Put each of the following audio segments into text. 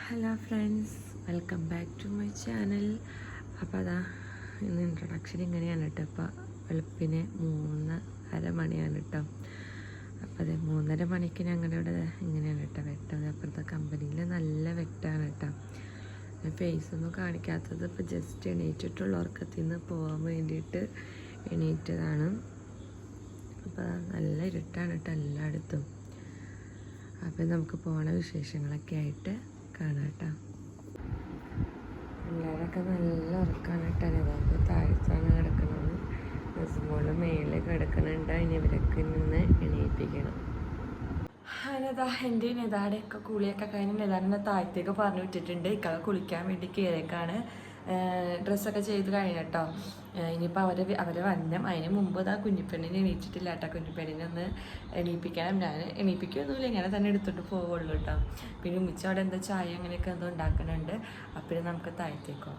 Hello friends, welcome back to my channel. അപ്പോൾ അതാ ഇന്ന് ഇൻട്രൊഡക്ഷൻ ഇങ്ങനെയാണ് കേട്ടോ. അപ്പോൾ വെളുപ്പിന് 3:30 മണിയാണ് കേട്ടോ. അപ്പോൾ അതെ 3:30 മണിക്ക് ഞങ്ങളുടെ ഇവിടെ ഇങ്ങനെയാണ് കേട്ടോ വെട്ടം. അപ്പുറത്തെ കമ്പനിയിൽ നല്ല വെട്ടാണ് കേട്ടോ. ഫേസൊന്നും കാണിക്കാത്തത് ഇപ്പോൾ ജസ്റ്റ് എണീറ്റിട്ടുള്ള ഉറക്കത്തിൽ നിന്ന് പോകാൻ വേണ്ടിയിട്ട് എണീറ്റതാണ്. അപ്പോൾ നല്ല ഇരുട്ടാണ് കേട്ടോ എല്ലായിടത്തും. അപ്പം നമുക്ക് പോണ വിശേഷങ്ങളൊക്കെ ആയിട്ട് കാണാം കേട്ടോ. എല്ലാവരൊക്കെ നല്ല ഉറക്കാണ് കേട്ടോ. നമുക്ക് താഴ്ത്താണ് കിടക്കുന്നത്. ബസ്മോള് മേലെ കിടക്കുന്നുണ്ട്. ഇനി ഇവരൊക്കെ നിന്ന് എണീപ്പിക്കണം. അനതാ എൻ്റെ നെതാടെയൊക്കെ കുളിയൊക്കെ കഴിഞ്ഞ് നെതാടിനെ താഴത്തേക്ക് പറഞ്ഞു വിട്ടിട്ടുണ്ട്. ഇക്ക കുളിക്കാൻ വേണ്ടി കയറിയേക്കാണ്. ഡ്രസ്സൊക്കെ ചെയ്ത് കഴിഞ്ഞട്ടോ. ഇനിയിപ്പോൾ അവരെ വന്നം. അതിന് മുമ്പ് ഇതാ കുഞ്ഞിപ്പെണ്ണിനെ എണീച്ചിട്ടില്ല കേട്ടോ. കുഞ്ഞിപ്പെണ്ണിനെ ഒന്ന് എണീപ്പിക്കണം. ഞാൻ എണീപ്പിക്കൊന്നുമില്ല, ഇങ്ങനെ തന്നെ എടുത്തിട്ട് പോവുള്ളൂ കേട്ടോ. പിന്നെ ഉമ്മിച്ച അവിടെ എന്താ ചായ അങ്ങനെയൊക്കെ എന്തോ ഉണ്ടാക്കുന്നുണ്ട്. അപ്പോൾ നമുക്ക് താഴത്തേക്കോ.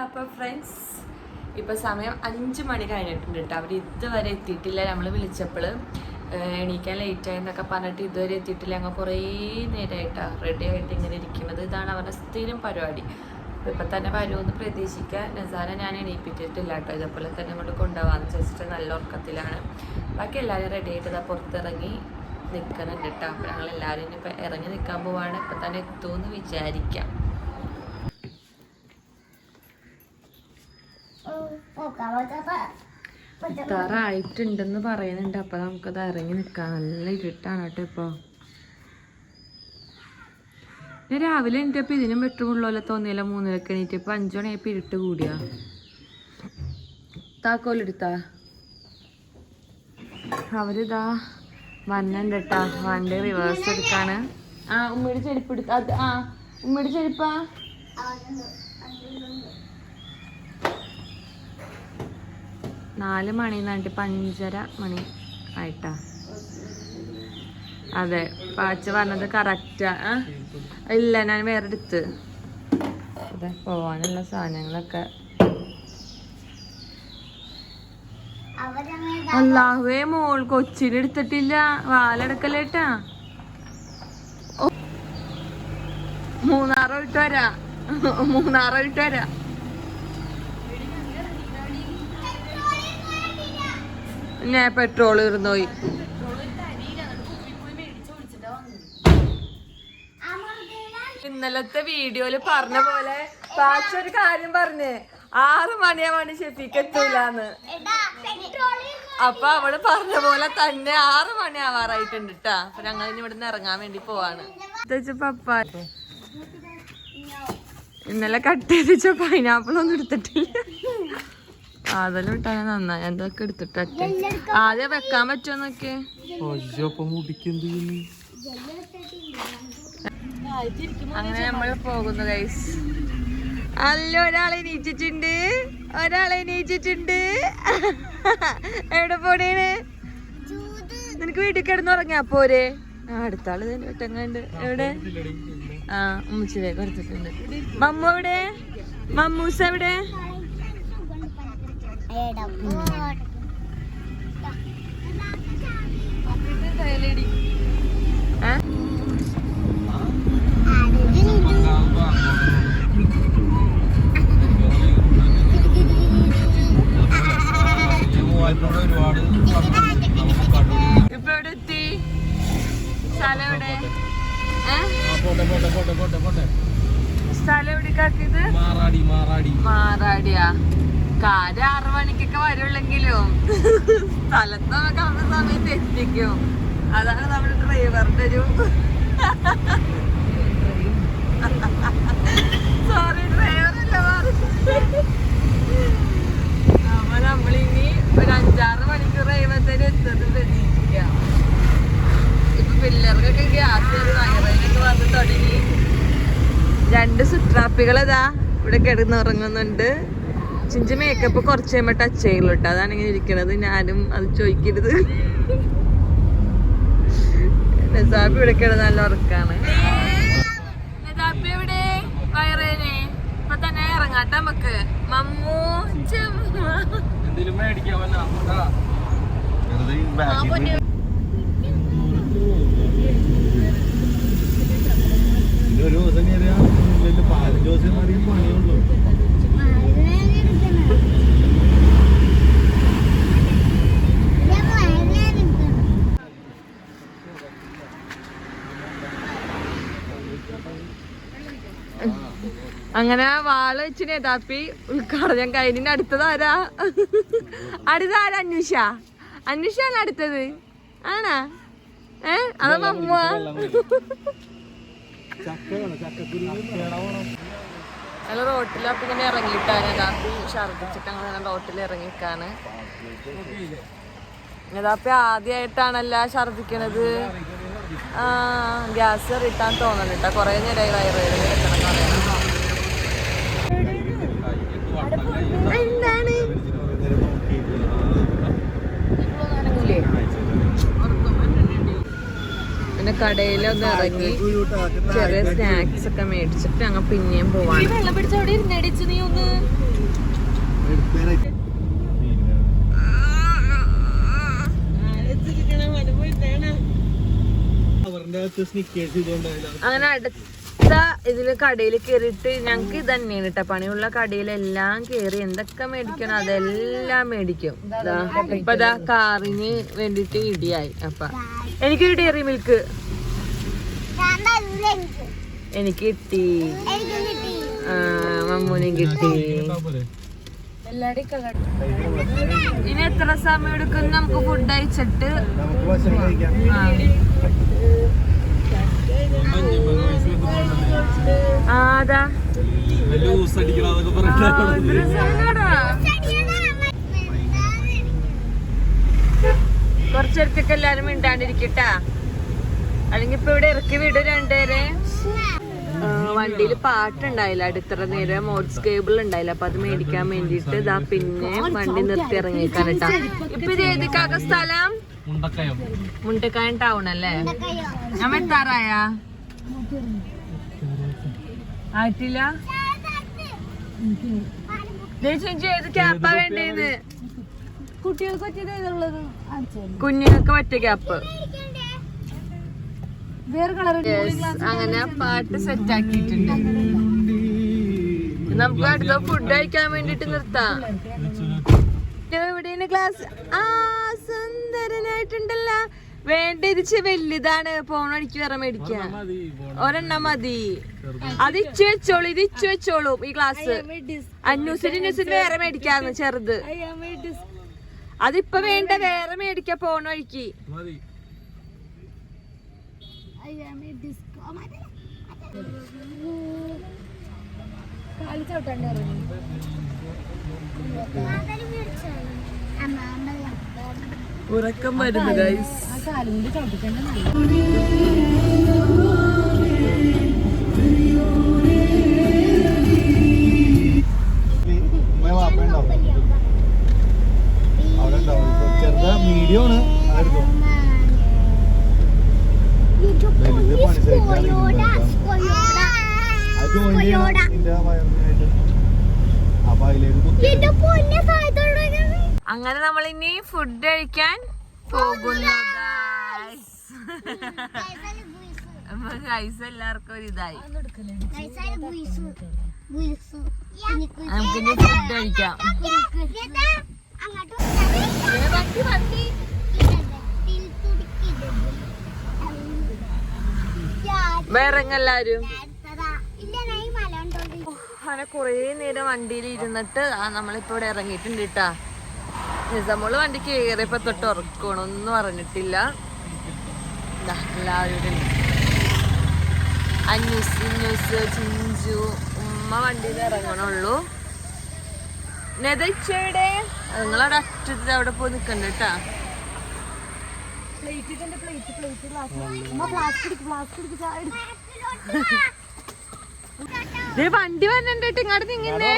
അപ്പോൾ ഫ്രണ്ട്സ്, ഇപ്പോൾ സമയം 5 മണി കഴിഞ്ഞിട്ടുണ്ട് കേട്ടോ. അവർ ഇതുവരെ എത്തിയിട്ടില്ല. നമ്മൾ വിളിച്ചപ്പോൾ എണീക്കാൻ ലേറ്റായി എന്നൊക്കെ പറഞ്ഞിട്ട് ഇതുവരെ എത്തിയിട്ടില്ല. ഞങ്ങൾ കുറേ നേരമായിട്ടാണ് റെഡി ആയിട്ട് ഇങ്ങനെ ഇരിക്കുന്നത്. ഇതാണ് അവരുടെ സ്ഥിരം പരിപാടി. ഇപ്പം തന്നെ വരുമെന്ന് പ്രതീക്ഷിക്കുക. നസാര ഞാൻ എണീപ്പിച്ചിട്ടില്ല കേട്ടോ. ഇതേപോലെ തന്നെ നമ്മൾ കൊണ്ടുപോകാമെന്ന് വെച്ചിട്ട് നല്ല ഉറക്കത്തിലാണ്. ബാക്കി എല്ലാവരും റെഡി ആയിട്ട് ഇതാ പുറത്തിറങ്ങി നിൽക്കുന്നുണ്ട് കേട്ടോ. അപ്പോൾ ഞങ്ങൾ എല്ലാവരും ഇനിയിപ്പോൾ ഇറങ്ങി നിൽക്കാൻ പോവാണ്. ഇപ്പം തന്നെ എത്തുമെന്ന് വിചാരിക്കാം. ഇത്താറായിട്ടുണ്ടെന്ന് പറയുന്നുണ്ട്. അപ്പോൾ നമുക്കത് ഇറങ്ങി നിൽക്കാം. നല്ല ഇരുട്ടാണ് കേട്ടോ ഇപ്പോൾ. ഞാൻ രാവിലെ എണീറ്റപ്പോൾ ഇതിനും വെട്ടുമുള്ളല്ലോ തോന്നിയല്ലോ. 3:30 എണീറ്റപ്പോൾ 5 മണിയായപ്പോൾ ഇരുട്ട് കൂടിയാ. താക്കോലെടുത്താ അവരിതാ വന്നുണ്ട് കേട്ടാ. വണ്ടി റിവേഴ്സ് എടുക്കാണ്. ഉമ്മയുടെ ചെരുപ്പ് എടുത്ത അത് ഉമ്മയുടെ ചെരുപ്പാ. 4 മണി എന്നിട്ട് 5:30 മണി ആയിട്ടാ. അതെ, പാച്ച പറഞ്ഞത് കറക്റ്റാ. ഇല്ല, ഞാൻ വേറെ എടുത്ത്. അതെ, പോവാനുള്ള സാധനങ്ങളൊക്കെ. അല്ലാഹുവേ, മോൾ കൊച്ചിന് എടുത്തിട്ടില്ല. വാലെടുക്കല്ലേട്ടാ. മൂന്നാറോട്ട് വരാം. ഞാൻ പെട്രോൾ ഇരുന്നോയി. ഇന്നലത്തെ വീഡിയോയില് പറഞ്ഞ പോലെ പാച്ച ഒരു കാര്യം പറഞ്ഞ് 6 മണിയാവാണ് ഷെഫിക്ക് എത്തൂലെന്ന്. അപ്പൊ അവള് പറഞ്ഞ പോലെ തന്നെ 6 മണിയാവാറായിട്ടുണ്ട് കേട്ടാ. അപ്പൊ ഞങ്ങൾ ഇനി ഇവിടുന്ന് ഇറങ്ങാൻ വേണ്ടി പോവാണ്. പപ്പ ഇന്നലെ കട്ട് ചെയ്ത പൈനാപ്പിൾ ഒന്നും എടുത്തിട്ടില്ല. അതെല്ലാം ഇട്ടാൽ നന്നായി. എന്തൊക്കെ എടുത്തിട്ടൊക്കെ ആദ്യം വെക്കാൻ പറ്റുമോന്നൊക്കെ. അങ്ങനെ നമ്മൾ പോകുന്നു ഗൈസ്. അല്ല, ഒരാളെ എണീച്ചിട്ടുണ്ട്. എവിടെ പോണേണ്? നിനക്ക് വീട്ടിൽ കിടന്നുറങ്ങിയാ പോരെ? അടുത്ത ആള് തന്നെ ഒറ്റങ്ങാണ്ട്. എവിടെ? ഉമ്മച്ചിലേക്ക് കൊടുത്തിട്ടുണ്ട്. മമ്മു എവിടെ? മമ്മൂസ് എവിടെ? ഇപ്പൊ എവിടെ എത്തി? സ്ഥലം എവിടെ? സ്ഥലം എവിടേക്കാക്കിയത്? മാറാടിയാ. കാര്യം 6 മണിക്കൊക്കെ വരുള്ളെങ്കിലും സ്ഥലത്ത് നമുക്ക് അവരുടെ സമയത്ത് എത്തിക്കും. അതാണ് നമ്മുടെ ഡ്രൈവറിന്റെ ഒരു സോറി, ഡ്രൈവറല്ല. അപ്പൊ നമ്മളിനി ഒരു 5-6 മണിക്കൂർ കഴിയുമ്പത്തേനും എത്തുന്നത് പ്രതീക്ഷിക്കാം. ഇപ്പൊ പിള്ളേർക്കൊക്കെ ഗ്യാസ് വയറിനൊക്കെ വന്ന് തുടങ്ങി. 2 സുട്രാപ്പികളിതാ ഇവിടെ കിടന്നുറങ്ങുന്നുണ്ട്. ചിഞ്ച് മേക്കപ്പ് കുറച്ച് കഴിയുമ്പോൾ ടച്ച് ചെയ്യുള്ളൂ കേട്ടോ. അതാണ് ഇങ്ങനെ ഇരിക്കണത്. ഞാനും അത് ചോദിക്കരുത്. നസാബി ഇവിടെ കിടന്ന് നല്ല ഉറക്കാണ്. നസാബി എവിടെ? വയറേനെ ഇപ്പൊ തന്നെ ഇറങ്ങാട്ടെ നമുക്ക്. മമ്മൂ ഒരു അങ്ങനെ വാള് വെച്ച് നേതാപ്പി ഉദ്ഘാടനം കഴിഞ്ഞ അടുത്തതാരാ? അടുത്താരാ? അന്വേഷാണ് അടുത്തത്. ആണാ? അതാ മമ്മ. ഞങ്ങൾ റോട്ടിലപ്പ ഇങ്ങനെ ഇറങ്ങിയിട്ടാണ്. നേതാപ്പി ഛർദിച്ചിട്ട് അങ്ങനെ റോട്ടിൽ ഇറങ്ങിക്കാണ്. നേതാപ്പി ആദ്യമായിട്ടാണല്ല ഛർദിക്കണത്. ഗ്യാസ് കയറിയിട്ടാൻ തോന്നണിട്ടാ. കൊറേ നേരമായി വയറുവേദന എടുക്കണം എന്താണ് പിന്നെ കടയിലൊന്ന് ഇറങ്ങി ചെറിയ സ്നാക്സ് ഒക്കെ മേടിച്ചിട്ട് ഞങ്ങൾ പിന്നെയും പോവാണ്. വെള്ളം പിടിച്ച അവിടെ ഇരുന്നടിച്ച് നീ ഒന്ന്. അങ്ങനെ അടുത്ത ഇതില് കടയിൽ കേറിയിട്ട് ഞങ്ങക്ക് ഇത് തന്നെയാണ് കേട്ടോ പണിയുള്ള കടയിലെല്ലാം കേറി എന്തൊക്കെ മേടിക്കണം അതെല്ലാം മേടിക്കും. ഇപ്പൊ ഇതാ കാറിന് വേണ്ടിട്ട് ഇടിയായി. അപ്പൊ എനിക്കൊരു ഡയറി മിൽക്ക് എനിക്ക് കിട്ടി, മമ്മൂനും കിട്ടി. ഇനി എത്ര സമയം എടുക്കും നമുക്ക് ഫുഡ് അയച്ചിട്ട്? അതാ കുറച്ചേരത്തേക്ക് എല്ലാരും മിണ്ടാണ്ടിരിക്കട്ടാ, അല്ലെങ്കിൽ ഇപ്പൊ ഇവിടെ ഇറക്കി വിടും രണ്ടുപേരെ. വണ്ടിയിൽ പാട്ടുണ്ടായില്ല, അടുത്തറ നേരം മോഡ്സ് കേബിൾ ഉണ്ടായില്ല. അപ്പൊ അത് മേടിക്കാൻ വേണ്ടിട്ട് ഇതാ പിന്നെ വണ്ടി നിർത്തി ഇറങ്ങിക്കാനട്ടാ. ഇപ്പൊ ഇത് ഏതൊക്കെ സ്ഥലം? മുണ്ടക്കായം ടൗൺ അല്ലേ? നമ്മ എത്താറായ ആയിട്ടില്ല. ഏത് ക്യാപ്പാ വേണ്ടേന്ന്? കുഞ്ഞുങ്ങൾക്ക് പറ്റിയ ക്യാപ്പ്. അങ്ങനെ പാട്ട് സെറ്റ് ആക്കിയിട്ടുണ്ട്. നമുക്ക് അടുത്ത ഫുഡ് കഴിക്കാൻ വേണ്ടിട്ട് നിർത്താം. എവിടെയാണ് ക്ലാസ്? സുന്ദരനായിട്ടുണ്ടല്ല. വേണ്ട ഇതിച്ച് വലുതാണ്. പോണടിക്ക് വേറെ മേടിക്കാം. ഒരെണ്ണം മതി. അത് ഇച്ചു വെച്ചോളൂ, ഇത് ഇച്ചു വെച്ചോളൂ. ഈ ക്ലാസ് അന്യൂസിന് വേറെ മേടിക്കാന്ന് ചെറുത്. അതിപ്പോ വേണ്ട, വേറെ മേടിക്കാ പോണ വഴിക്ക്. ഉറക്കം വരുന്നു ഗൈസ്. വീഡിയോ ആണ് അങ്ങനെ നമ്മൾ ഇനി ഫുഡ് കഴിക്കാൻ പോകുന്നു. ഗൈസ് എല്ലാവർക്കും ഒരു ഇതായി. നമുക്കിനി ഫുഡ് കഴിക്കാം. വേറെങ്ങെല്ലാരും അങ്ങനെ കൊറേ നേരം വണ്ടിയിൽ ഇരുന്നിട്ട് നമ്മളിപ്പോ ഇവിടെ ഇറങ്ങിയിട്ടുണ്ട് കേട്ടാ. നമ്മള് വണ്ടിക്ക് കയറിയപ്പോ തൊട്ട് ഉറക്കണം, ഒന്നും പറഞ്ഞിട്ടില്ല. എല്ലാവരും അന്യൂസ് ചിഞ്ചു ഉമ്മ വണ്ടിയിൽ ഇറങ്ങണുള്ളൂ. നെതച്ചയുടെ നിങ്ങളവിടെ അറ്റത്ത് അവിടെ പോയി നിക്കണ്ട കേട്ടാ. വണ്ടി വരണ്ടിട്ട് ഇങ്ങോട്ട് നിങ്ങന്നെ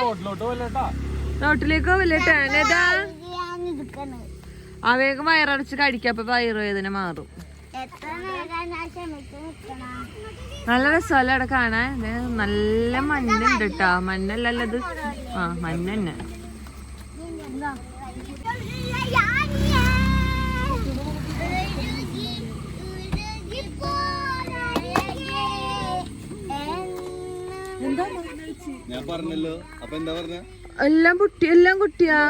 റോട്ടിലേക്ക് പോവില്ലേട്ടാ. നെതാ വേഗം വയറടച്ച് കഴിക്കാം, അപ്പൊ വയറുവേദന മാറും. നല്ല രസമല്ല അവിടെ കാണാൻ. നല്ല മഞ്ഞുണ്ട് കേട്ടാ. മഞ്ഞല്ലല്ലത്, മഞ്ഞ തന്നെ. ഞാൻ പറഞ്ഞല്ലോ. അപ്പൊ എന്താ പറഞ്ഞ? എല്ലാം കുട്ടിയാ.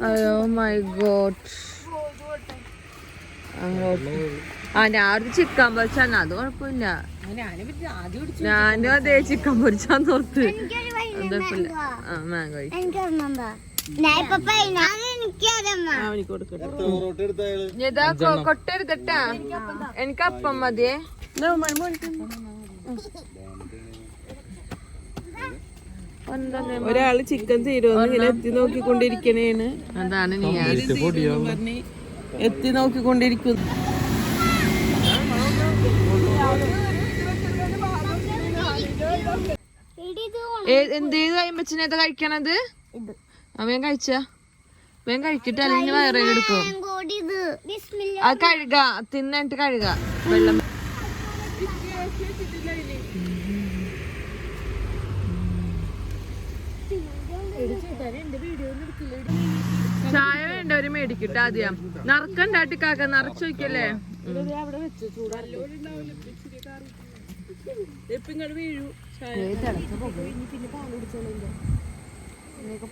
അയ്യോ മൈ ഗോഡ്. അങ്ങോട്ട് ഞാൻ ഒരു ചിക്കൻ പൊരിച്ചാണ്, അത് കുഴപ്പമില്ല. ഞാനും അതേ ചിക്കൻ പൊരിച്ചാന്ന് ഓർത്ത്. കുഴപ്പമില്ല. മാങ്ങോ കൊട്ടരുതട്ടാ, എനിക്ക് അപ്പം മതിയേ. ഒരാള് ചിക്കൻ തീരുമെന്ന് ഇങ്ങനെ എത്തി നോക്കിക്കൊണ്ടിരിക്കണേണ്. അതാണ് നീ പറഞ്ഞ് എത്തി നോക്കിക്കൊണ്ടിരിക്കുന്നു. എന്തേത് കഴിയുമ്പച്ചനേത് കഴിക്കണത്? വേഗം കഴിച്ച, വേഗം കഴിക്കട്ടെ, അല്ലെങ്കിൽ വയറേ എടുക്കും. അത് കഴുക, തിന്നിട്ട് കഴുക. വെള്ളം ചായ വേണ്ടവര് മേടിക്കട്ടെ. ആദ്യം നറുക്കണ്ടാട്ടിക്കാക്ക, നിറച്ച് വയ്ക്കല്ലേ.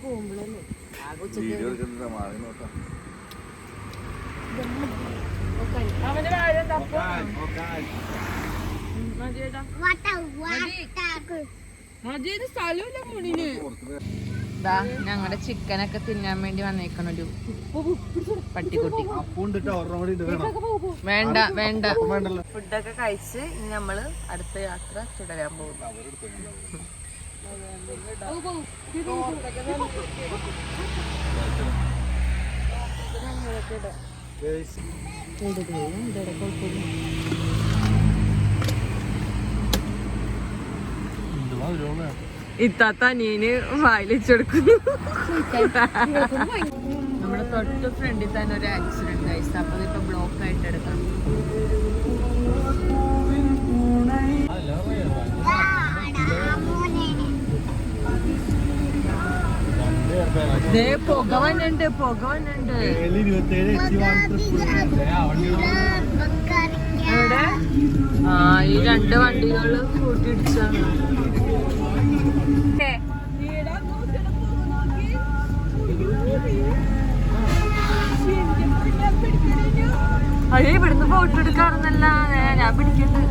പോകുമ്പോഴല്ലേ സ്ഥലമില്ല മുടിന്. ഞങ്ങളുടെ ചിക്കനൊക്കെ തിന്നാൻ വേണ്ടി വന്നേക്കണൊരു പട്ടിക്കുട്ടി. വേണ്ട വേണ്ട, ഫുഡൊക്കെ കഴിച്ച് ഇനി നമ്മള് അടുത്ത യാത്ര തുടരാൻ പോകും. ഇത്താത്ത അനിയന് വായിലെടുക്കുന്നു. നമ്മുടെ തൊട്ട് ഫ്രണ്ടിൽ തന്നെ ഒരു ആക്സിഡന്റ് കഴിച്ചു. അപ്പൊ ഇപ്പൊ ബ്ലോക്ക് ആയിട്ട് എടുക്കണം. പുക വന്നുണ്ട്, പുക വന്നുണ്ട്. എവിടെ? ഈ 2 വണ്ടികള് കൂട്ടിയിടിച്ചാണ്. അയ്യോ, ഇവിടുന്ന് ഫോട്ടോ എടുക്കാറുന്നല്ല, ഞാൻ പിടിക്കണ്ട്.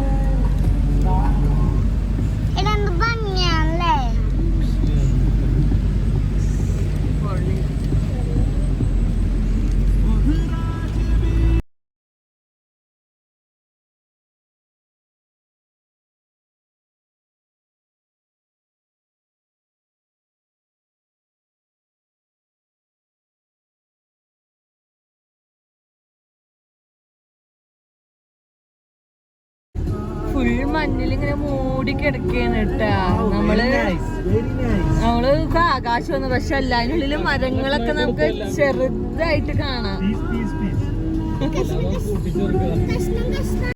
ഫുൾ മഞ്ഞിൽ ഇങ്ങനെ മൂടി കിടക്കുകയാണ് കേട്ടാ. നമ്മള് ആകാശം വന്നു, പക്ഷെ എല്ലാതിനുള്ളിൽ മരങ്ങളൊക്കെ നമുക്ക് ചെറുതായിട്ട് കാണാം.